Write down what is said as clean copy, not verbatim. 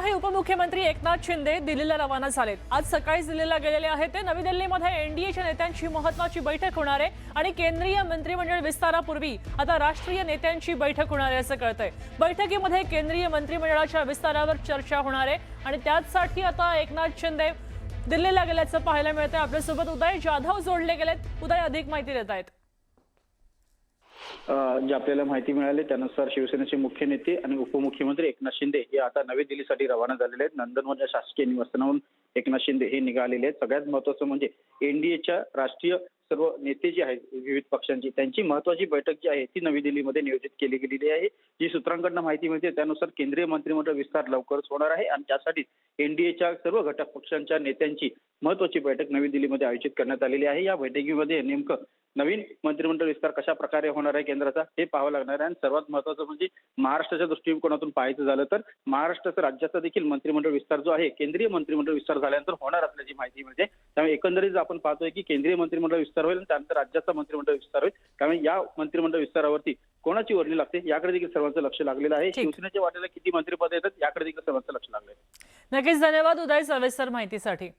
आहे उपमुख्यमंत्री एकनाथ शिंदे दिल्लीला रवाना झालेत। आज सकाळी दिल्लीला गेलेले आहेत ते। नवी दिल्लीमध्ये एनडीएच्या नेत्यांची महत्त्वाची बैठक होणार आहे आणि केंद्रीय मंत्रिमंडळ विस्तारापूर्वी आता राष्ट्रीय नेत्यांची बैठक होणार आहे असं कळतंय। बैठकीमध्ये केंद्रीय मंत्रिमंडळाच्या विस्तारावर चर्चा होणार आहे आणि त्यासाठी आता एकनाथ शिंदे दिल्लीला गेल्याचं पाहायला मिळतंय। आपल्यासोबत उदय जाधव जोडले गेलेत। उदय, अधिक माहिती देत आहेत। जे आपल्याला माहिती मिळाली त्यानुसार शिवसेनेचे मुख्य नेते आणि उपमुख्यमंत्री एकनाथ शिंदे हे आता नवी दिल्लीसाठी रवाना झालेले आहेत। नंदनवन या शासकीय निवासस्थानावरून एकनाथ शिंदे हे निघालेले आहेत। सगळ्यात महत्त्वाचं म्हणजे एनडीएच्या राष्ट्रीय सर्व नेते जे आहेत विविध पक्षांची त्यांची महत्त्वाची बैठक जी आहे ती नवी दिल्लीमध्ये नियोजित केली गेलेली आहे। जी सूत्रांकडून माहिती मिळते त्यानुसार केंद्रीय मंत्रिमंडळ विस्तार लवकरच होणार आहे आणि त्यासाठी एनडीएच्या सर्व घटक पक्षांच्या नेत्यांची महत्त्वाची बैठक नवी दिल्लीमध्ये आयोजित करण्यात आलेली आहे। या बैठकीमध्ये नेमकं नवीन मंत्रिमंडळ विस्तार कशा प्रकारे होणार आहे केंद्राचा हे पाहावं लागणार आहे। आणि सर्वात महत्त्वाचं म्हणजे महाराष्ट्राच्या दृष्टिकोनातून पाहायचं झालं तर महाराष्ट्राचा राज्याचा देखील मंत्रिमंडळ विस्तार जो आहे केंद्रीय मंत्रिमंडळ विस्तार झाल्यानंतर होणार असल्याची माहिती मिळते। त्यामुळे एकंदरीत आपण पाहतोय की केंद्रीय मंत्रिमंडळ विस्तार होईल आणि त्यानंतर राज्याचा मंत्रिमंडळ विस्तार होईल। त्यामुळे या मंत्रिमंडळ विस्तारावरती कोणाची वर्णी लागते याकडे देखील सर्वांचं लक्ष लागलेलं आहे। शिवसेनेच्या वाट्याला किती मंत्रिपद येतात याकडे देखील सर्वांचं लक्ष लागलं आहे। नक्कीच, धन्यवाद उदय सविस्तर माहितीसाठी।